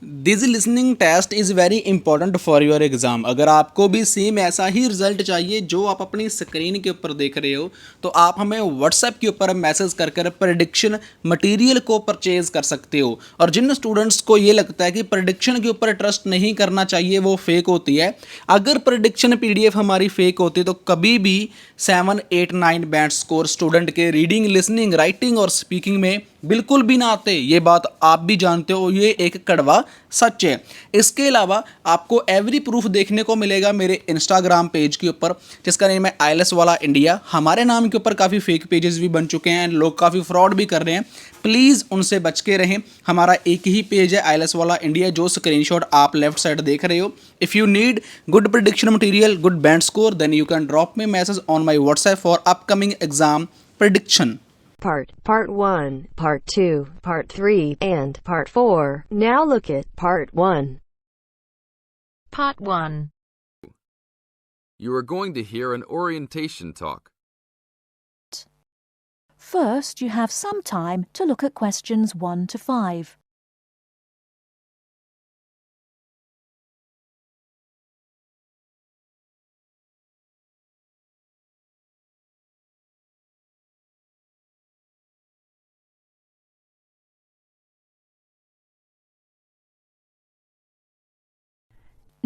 This listening test is very important for your exam. अगर आपको भी सेम ऐसा ही रिजल्ट चाहिए जो आप अपनी स्क्रीन के ऊपर देख रहे हो, तो आप हमें व्हाट्सएप के ऊपर मैसेज कर कर प्रडिक्शन मटेरियल को परचेज कर सकते हो। और जिन स्टूडेंट्स को ये लगता है कि प्रडिक्शन के ऊपर ट्रस्ट नहीं करना चाहिए, वो फेक होती है, अगर प्रडिक्शन पीडीएफ हमारी फेक होती तो कभी भी 7, 8, 9 बैंड स्कोर स्टूडेंट के रीडिंग, लिसनिंग, राइटिंग और स्पीकिंग में बिल्कुल भी ना आते। ये बात आप भी जानते हो, ये एक कड़वा सच है। इसके अलावा आपको एवरी प्रूफ देखने को मिलेगा मेरे इंस्टाग्राम पेज के ऊपर, जिसका नेम है आईएलएस वाला इंडिया। हमारे नाम के ऊपर काफ़ी फेक पेजेस भी बन चुके हैं, लोग काफ़ी फ्रॉड भी कर रहे हैं। प्लीज़ उनसे बच के रहें। हमारा एक ही पेज है आईएलएस वाला इंडिया, जो स्क्रीनशॉट आप लेफ्ट साइड देख रहे हो। If you need good prediction material, good band score, then you can drop me message on my WhatsApp for upcoming exam prediction. Part 1, Part 2, Part 3, and Part 4. Now look at Part 1. Part 1. You are going to hear an orientation talk. First, you have some time to look at questions 1 to 5.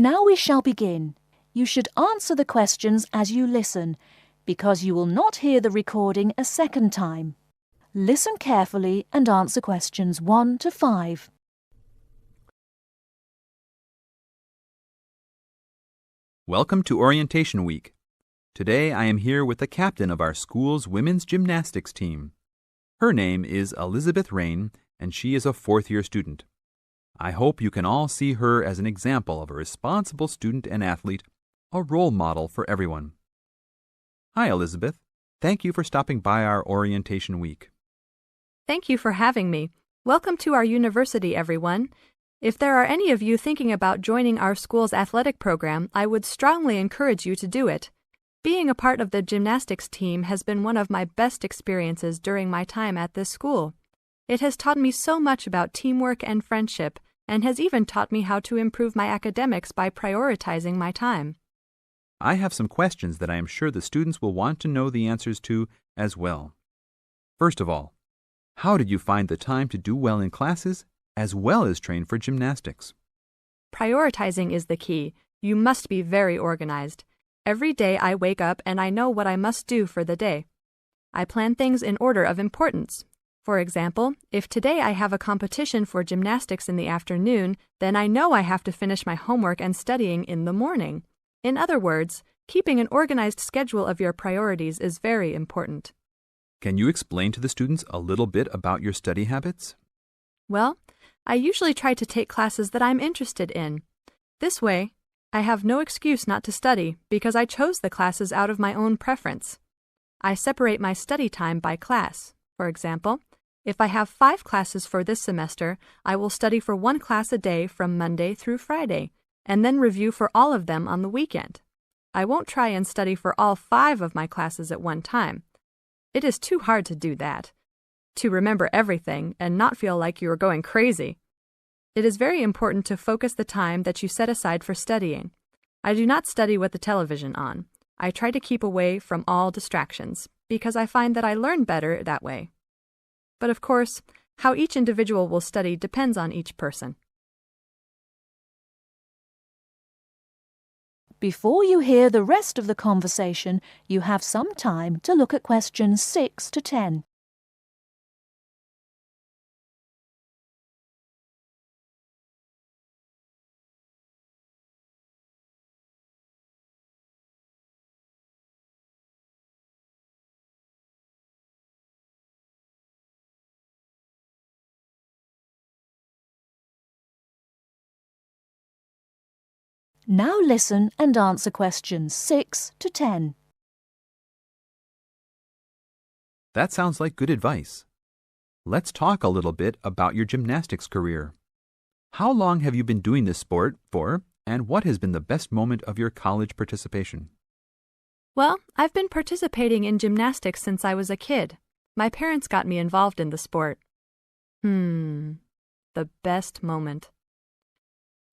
Now we shall begin. You should answer the questions as you listen, because you will not hear the recording a second time. Listen carefully and answer questions 1 to 5. Welcome to Orientation Week. Today I am here with the captain of our school's women's gymnastics team. Her name is Elizabeth Rain, and she is a fourth-year student. I hope you can all see her as an example of a responsible student and athlete, a role model for everyone. Hi, Elizabeth. Thank you for stopping by our Orientation Week. Thank you for having me. Welcome to our university, everyone. If there are any of you thinking about joining our school's athletic program, I would strongly encourage you to do it. Being a part of the gymnastics team has been one of my best experiences during my time at this school. It has taught me so much about teamwork and friendship, and has even taught me how to improve my academics by prioritizing my time. I have some questions that I am sure the students will want to know the answers to as well. First of all, how did you find the time to do well in classes as well as train for gymnastics? Prioritizing is the key. You must be very organized. Every day I wake up and I know what I must do for the day. I plan things in order of importance. For example, if today I have a competition for gymnastics in the afternoon, then I know I have to finish my homework and studying in the morning. In other words, keeping an organized schedule of your priorities is very important. Can you explain to the students a little bit about your study habits? Well, I usually try to take classes that I'm interested in. This way, I have no excuse not to study because I chose the classes out of my own preference. I separate my study time by class. For example, if I have 5 classes for this semester, I will study for 1 class a day from Monday through Friday, and then review for all of them on the weekend. I won't try and study for all 5 of my classes at one time. It is too hard to do that, to remember everything and not feel like you are going crazy. It is very important to focus the time that you set aside for studying. I do not study with the television on. I try to keep away from all distractions, because I find that I learn better that way. But of course, how each individual will study depends on each person. Before you hear the rest of the conversation, you have some time to look at questions 6 to 10. Now listen and answer questions 6 to 10. That sounds like good advice. Let's talk a little bit about your gymnastics career. How long have you been doing this sport for, and what has been the best moment of your college participation? Well, I've been participating in gymnastics since I was a kid. My parents got me involved in the sport. The best moment.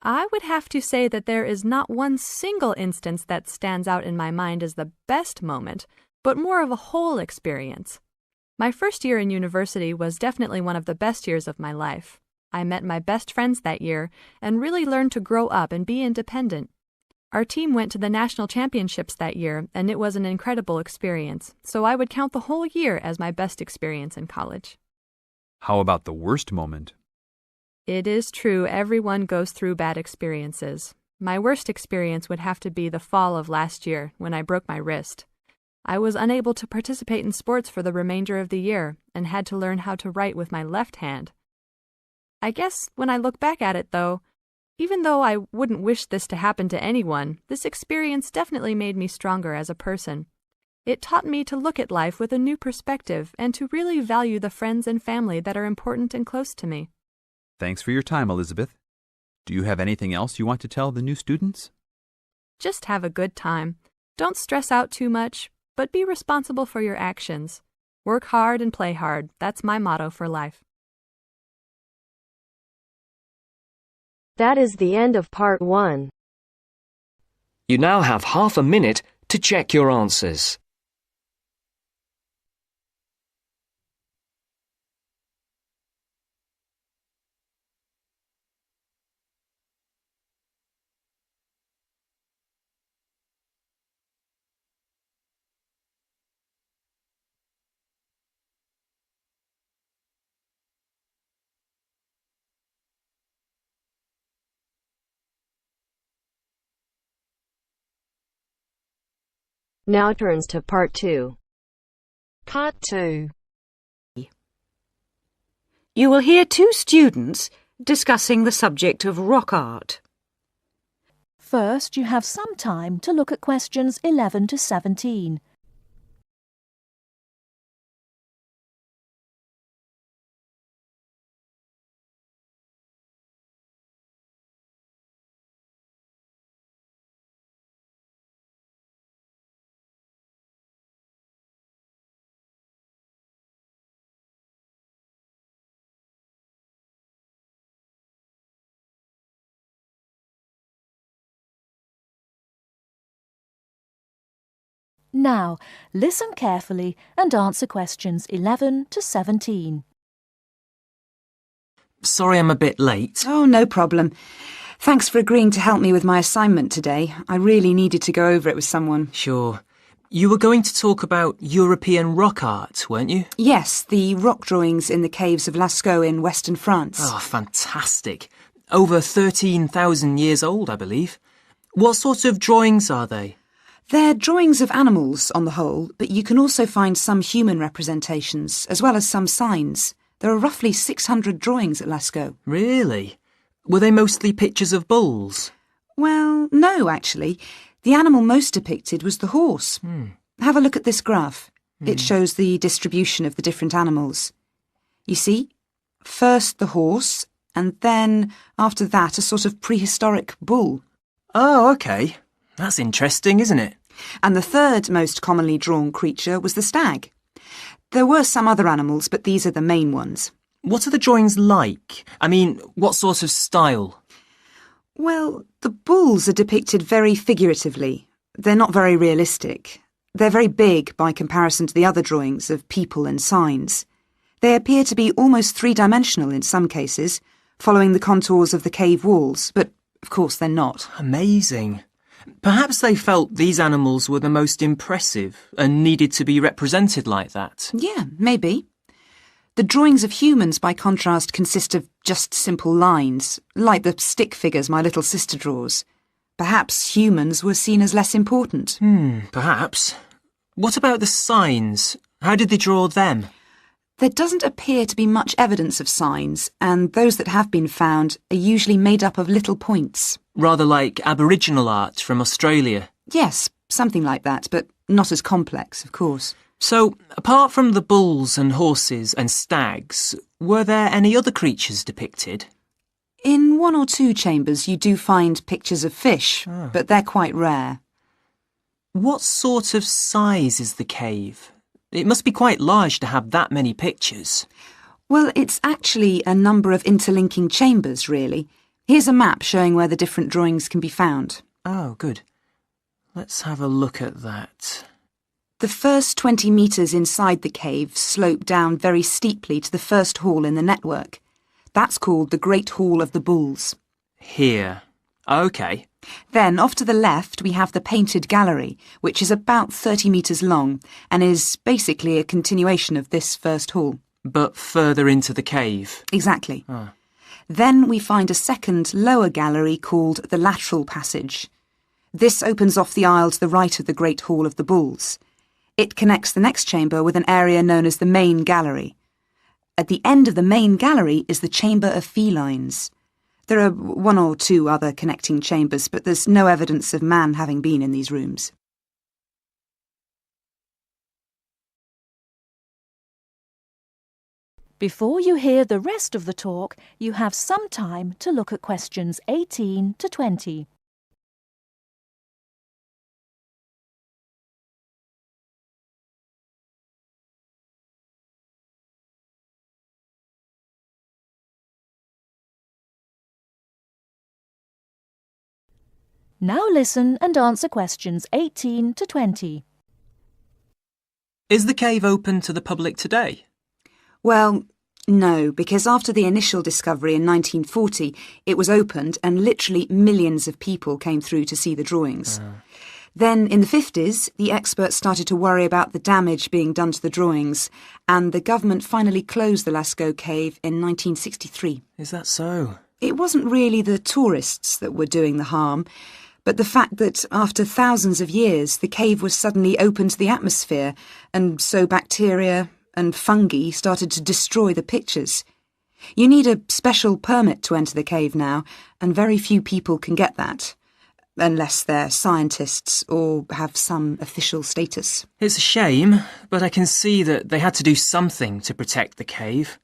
I would have to say that there is not one single instance that stands out in my mind as the best moment, but more of a whole experience. My first year in university was definitely one of the best years of my life. I met my best friends that year and really learned to grow up and be independent. Our team went to the national championships that year, and it was an incredible experience, so I would count the whole year as my best experience in college. How about the worst moment? It is true everyone goes through bad experiences. My worst experience would have to be the fall of last year when I broke my wrist. I was unable to participate in sports for the remainder of the year and had to learn how to write with my left hand. I guess when I look back at it, though, even though I wouldn't wish this to happen to anyone, this experience definitely made me stronger as a person. It taught me to look at life with a new perspective and to really value the friends and family that are important and close to me. Thanks for your time, Elizabeth. Do you have anything else you want to tell the new students? Just have a good time. Don't stress out too much, but be responsible for your actions. Work hard and play hard. That's my motto for life. That is the end of part 1. You now have half a minute to check your answers. Now turns to part 2. Part 2. You will hear two students discussing the subject of rock art. First, you have some time to look at questions 11 to 17. Now, listen carefully and answer questions 11 to 17. Sorry I'm a bit late. Oh, no problem. Thanks for agreeing to help me with my assignment today. I really needed to go over it with someone. Sure. You were going to talk about European rock art, weren't you? Yes, the rock drawings in the caves of Lascaux in western France. Oh, fantastic. Over 13,000 years old, I believe. What sort of drawings are they? They're drawings of animals on the whole, but you can also find some human representations, as well as some signs. There are roughly 600 drawings at Lascaux. Really? Were they mostly pictures of bulls? Well, no, actually. The animal most depicted was the horse. Have a look at this graph. It shows the distribution of the different animals. You see, first the horse, and then, after that, a sort of prehistoric bull. Oh, OK. That's interesting, isn't it? And the third most commonly drawn creature was the stag. There were some other animals, but these are the main ones. What are the drawings like? I mean, what sort of style? Well, the bulls are depicted very figuratively. They're not very realistic. They're very big by comparison to the other drawings of people and signs. They appear to be almost three-dimensional in some cases, following the contours of the cave walls, but of course they're not. Amazing. Perhaps they felt these animals were the most impressive and needed to be represented like that. Yeah, maybe. The drawings of humans, by contrast, consist of just simple lines, like the stick figures my little sister draws. Perhaps humans were seen as less important. Perhaps. What about the signs? How did they draw them? There doesn't appear to be much evidence of signs, and those that have been found are usually made up of little points. Rather like Aboriginal art from Australia. Yes, something like that, but not as complex, of course. So, apart from the bulls and horses and stags, were there any other creatures depicted? In one or two chambers you do find pictures of fish, but they're quite rare. What sort of size is the cave? It must be quite large to have that many pictures. Well, it's actually a number of interlinking chambers, really. Here's a map showing where the different drawings can be found. Oh, good. Let's have a look at that. The first 20 metres inside the cave slope down very steeply to the first hall in the network. That's called the Great Hall of the Bulls. Here. OK. Then, off to the left, we have the Painted Gallery, which is about 30 metres long and is basically a continuation of this first hall. But further into the cave. Exactly. Oh. Then we find a second, lower gallery called the Lateral Passage. This opens off the aisle to the right of the Great Hall of the Bulls. It connects the next chamber with an area known as the Main Gallery. At the end of the Main Gallery is the Chamber of Felines. There are one or two other connecting chambers, but there's no evidence of man having been in these rooms. Before you hear the rest of the talk, you have some time to look at questions 18 to 20. Now listen and answer questions 18 to 20. Is the cave open to the public today? Well, no, because after the initial discovery in 1940, it was opened and literally millions of people came through to see the drawings. Then, in the 50s, the experts started to worry about the damage being done to the drawings, and the government finally closed the Lascaux cave in 1963. Is that so? It wasn't really the tourists that were doing the harm, but the fact that after thousands of years the cave was suddenly open to the atmosphere, and so bacteria and fungi started to destroy the pictures. You need a special permit to enter the cave now, and very few people can get that, unless they're scientists or have some official status. It's a shame, but I can see that they had to do something to protect the cave.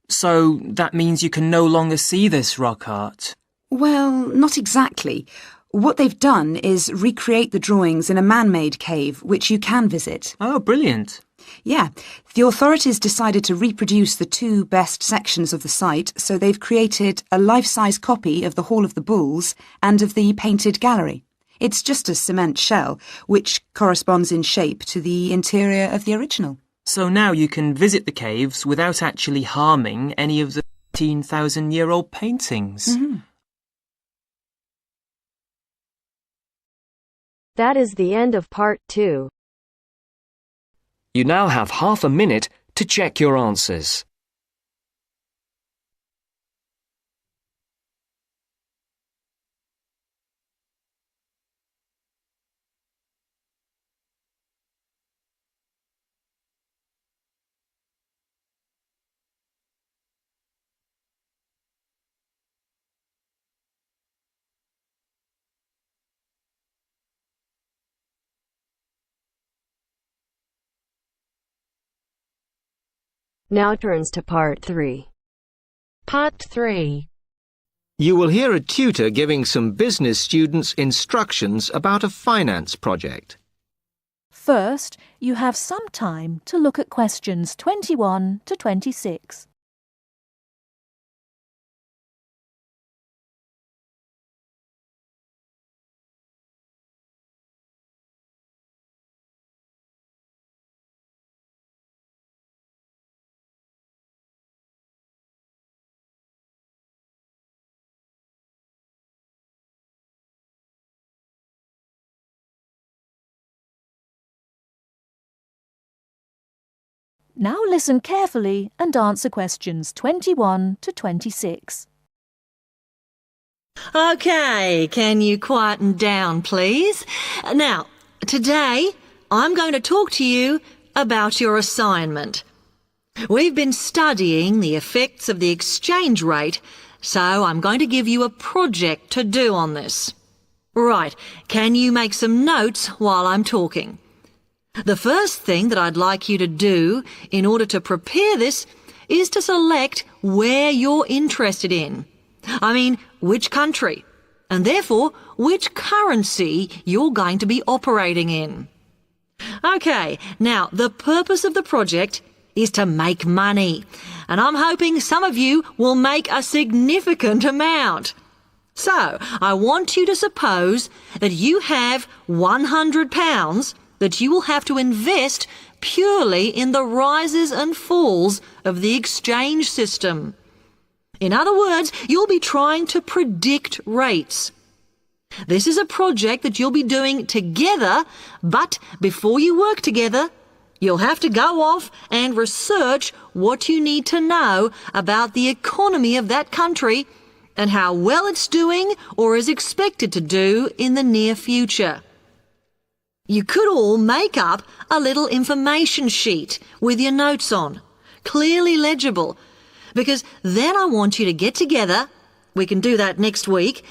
So that means you can no longer see this rock art. Well, not exactly. What they've done is recreate the drawings in a man-made cave, which you can visit. Oh, brilliant. Yeah, the authorities decided to reproduce the two best sections of the site, so they've created a life-size copy of the Hall of the Bulls and of the Painted Gallery. It's just a cement shell, which corresponds in shape to the interior of the original. So now you can visit the caves without actually harming any of the 13,000-year-old paintings. Mm-hmm. That is the end of part 2. You now have half a minute to check your answers. Now turns to part 3. Part 3. You will hear a tutor giving some business students instructions about a finance project. First, you have some time to look at questions 21 to 26. Now listen carefully and answer questions 21 to 26. OK, can you quieten down, please? Now, today I'm going to talk to you about your assignment. We've been studying the effects of the exchange rate, so I'm going to give you a project to do on this. Right, can you make some notes while I'm talking? The first thing that I'd like you to do in order to prepare this is to select where you're interested in. I mean, which country, and therefore which currency you're going to be operating in. OK, now the purpose of the project is to make money, and I'm hoping some of you will make a significant amount. So, I want you to suppose that you have £100 that you will have to invest purely in the rises and falls of the exchange system. In other words, you'll be trying to predict rates. This is a project that you'll be doing together, but before you work together, you'll have to go off and research what you need to know about the economy of that country and how well it's doing or is expected to do in the near future. You could all make up a little information sheet with your notes on, clearly legible, because then I want you to get together, we can do that next week,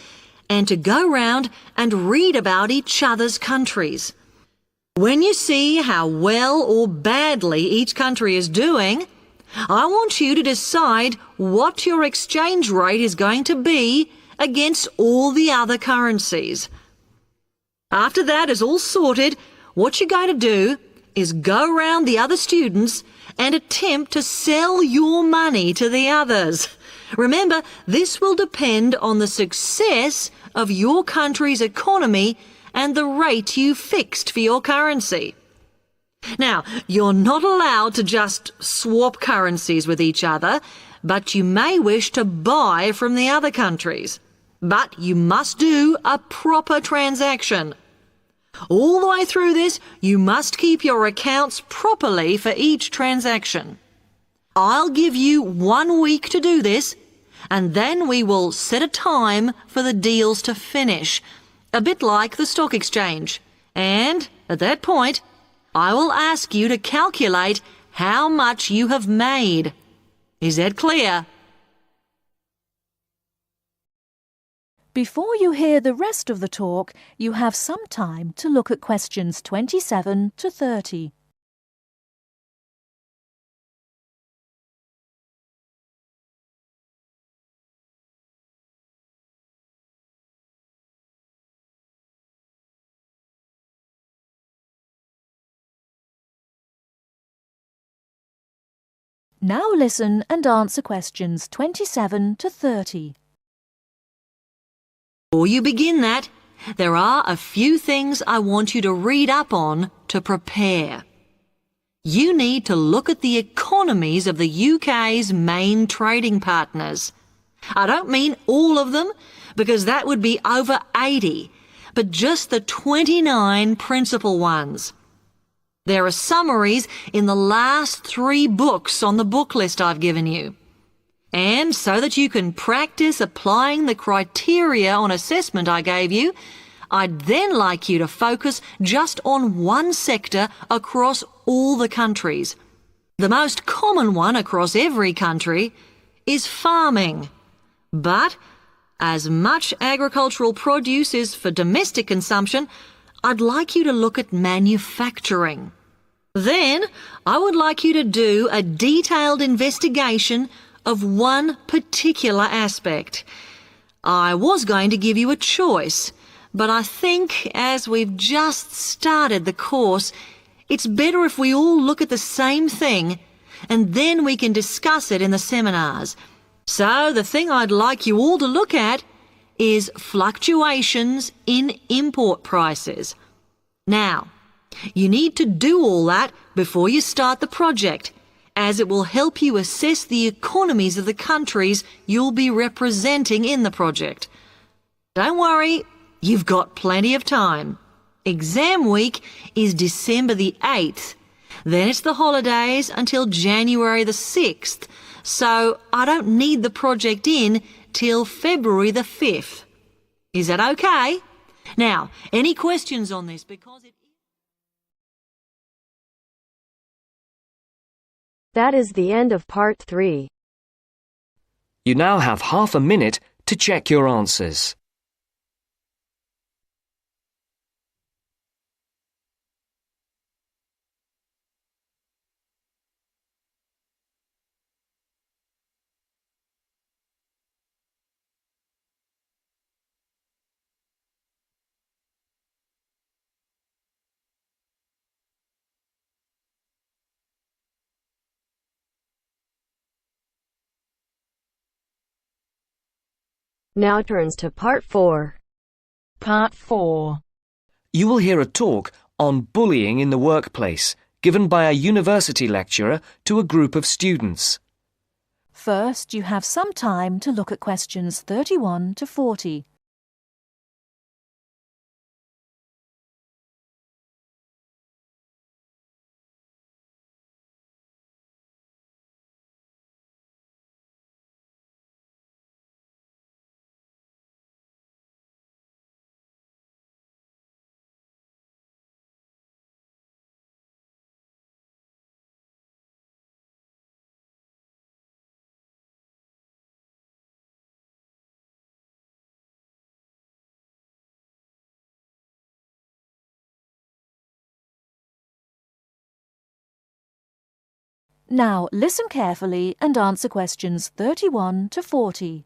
and to go round and read about each other's countries. When you see how well or badly each country is doing, I want you to decide what your exchange rate is going to be against all the other currencies. After that is all sorted, what you're going to do is go round the other students and attempt to sell your money to the others. Remember, this will depend on the success of your country's economy and the rate you fixed for your currency. Now, you're not allowed to just swap currencies with each other, but you may wish to buy from the other countries. But you must do a proper transaction. All the way through this, you must keep your accounts properly for each transaction. I'll give you 1 week to do this, and then we will set a time for the deals to finish, a bit like the stock exchange. And at that point, I will ask you to calculate how much you have made. Is that clear? Before you hear the rest of the talk, you have some time to look at questions 27 to 30. Now listen and answer questions 27 to 30. Before you begin that, there are a few things I want you to read up on to prepare. You need to look at the economies of the UK's main trading partners. I don't mean all of them, because that would be over 80, but just the 29 principal ones. There are summaries in the last 3 books on the book list I've given you. And so that you can practice applying the criteria on assessment I gave you, I'd then like you to focus just on one sector across all the countries. The most common one across every country is farming. But as much agricultural produce is for domestic consumption, I'd like you to look at manufacturing. Then I would like you to do a detailed investigation of one particular aspect. I was going to give you a choice, but I think as we've just started the course, it's better if we all look at the same thing and then we can discuss it in the seminars. So the thing I'd like you all to look at is fluctuations in import prices. Now, you need to do all that before you start the project, as it will help you assess the economies of the countries you'll be representing in the project. Don't worry, you've got plenty of time. Exam week is December the 8th. Then it's the holidays until January the 6th, so I don't need the project in till February the 5th. Is that okay? Now, any questions on this? Because it That is the end of part 3. You now have half a minute to check your answers. Now turns to Part 4. Part 4. You will hear a talk on bullying in the workplace, given by a university lecturer to a group of students. First, you have some time to look at questions 31 to 40. Now listen carefully and answer questions 31 to 40.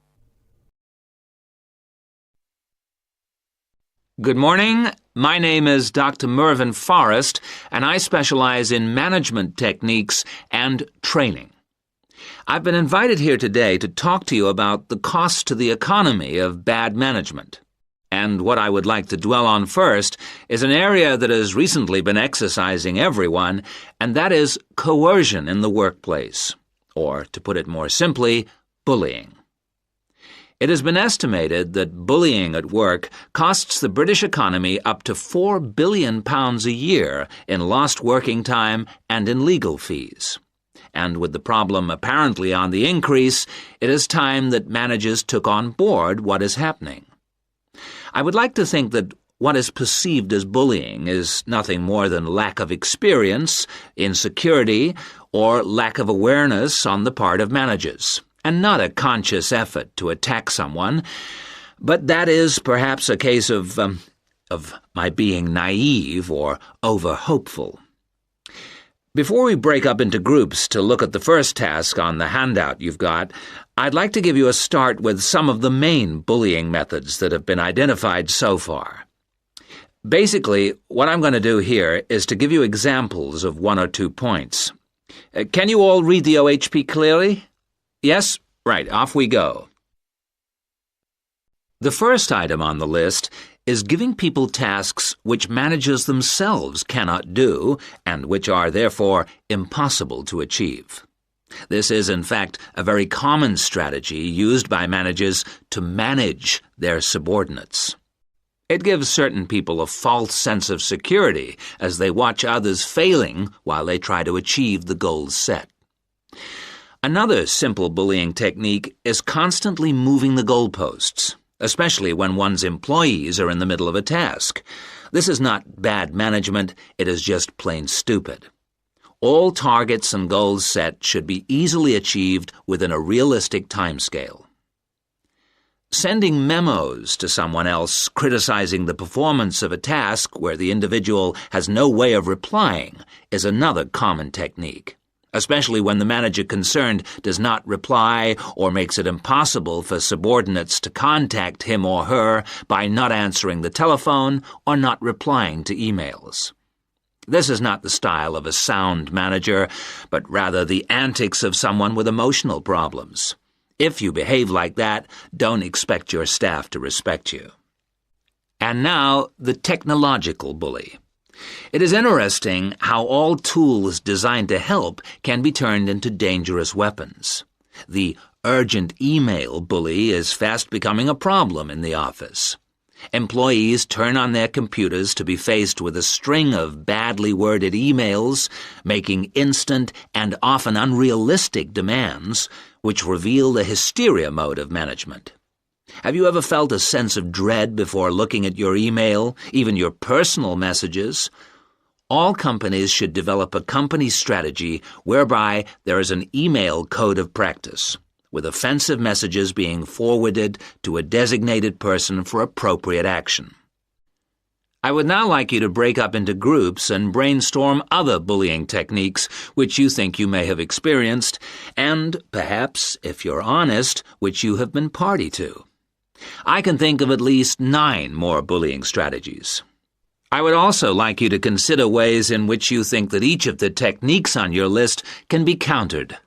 Good morning. My name is Dr. Mervyn Forrest, and I specialize in management techniques and training. I've been invited here today to talk to you about the cost to the economy of bad management. And what I would like to dwell on first is an area that has recently been exercising everyone, and that is coercion in the workplace, or, to put it more simply, bullying. It has been estimated that bullying at work costs the British economy up to £4 billion a year in lost working time and in legal fees. And with the problem apparently on the increase, it is time that managers took on board what is happening. I would like to think that what is perceived as bullying is nothing more than lack of experience, insecurity, or lack of awareness on the part of managers, and not a conscious effort to attack someone. But that is perhaps a case of my being naive or over-hopeful. Before we break up into groups to look at the first task on the handout you've got, I'd like to give you a start with some of the main bullying methods that have been identified so far. Basically, what I'm going to do here is to give you examples of 1 or 2 points. Can you all read the OHP clearly? Yes? Right, off we go. The first item on the list is giving people tasks which managers themselves cannot do and which are therefore impossible to achieve. This is, in fact, a very common strategy used by managers to manage their subordinates. It gives certain people a false sense of security as they watch others failing while they try to achieve the goals set. Another simple bullying technique is constantly moving the goalposts, especially when one's employees are in the middle of a task. This is not bad management, it is just plain stupid. All targets and goals set should be easily achieved within a realistic timescale. Sending memos to someone else criticizing the performance of a task where the individual has no way of replying is another common technique, especially when the manager concerned does not reply or makes it impossible for subordinates to contact him or her by not answering the telephone or not replying to emails. This is not the style of a sound manager, but rather the antics of someone with emotional problems. If you behave like that, don't expect your staff to respect you. And now, the technological bully. It is interesting how all tools designed to help can be turned into dangerous weapons. The urgent email bully is fast becoming a problem in the office. Employees turn on their computers to be faced with a string of badly worded emails, making instant and often unrealistic demands, which reveal the hysteria mode of management. Have you ever felt a sense of dread before looking at your email, even your personal messages? All companies should develop a company strategy whereby there is an email code of practice, with offensive messages being forwarded to a designated person for appropriate action. I would now like you to break up into groups and brainstorm other bullying techniques which you think you may have experienced, and perhaps, if you're honest, which you have been party to. I can think of at least 9 more bullying strategies. I would also like you to consider ways in which you think that each of the techniques on your list can be countered.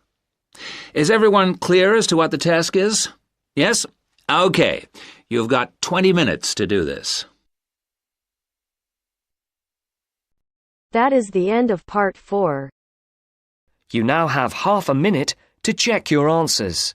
Is everyone clear as to what the task is? Yes? Okay, you've got 20 minutes to do this. That is the end of part 4. You now have half a minute to check your answers.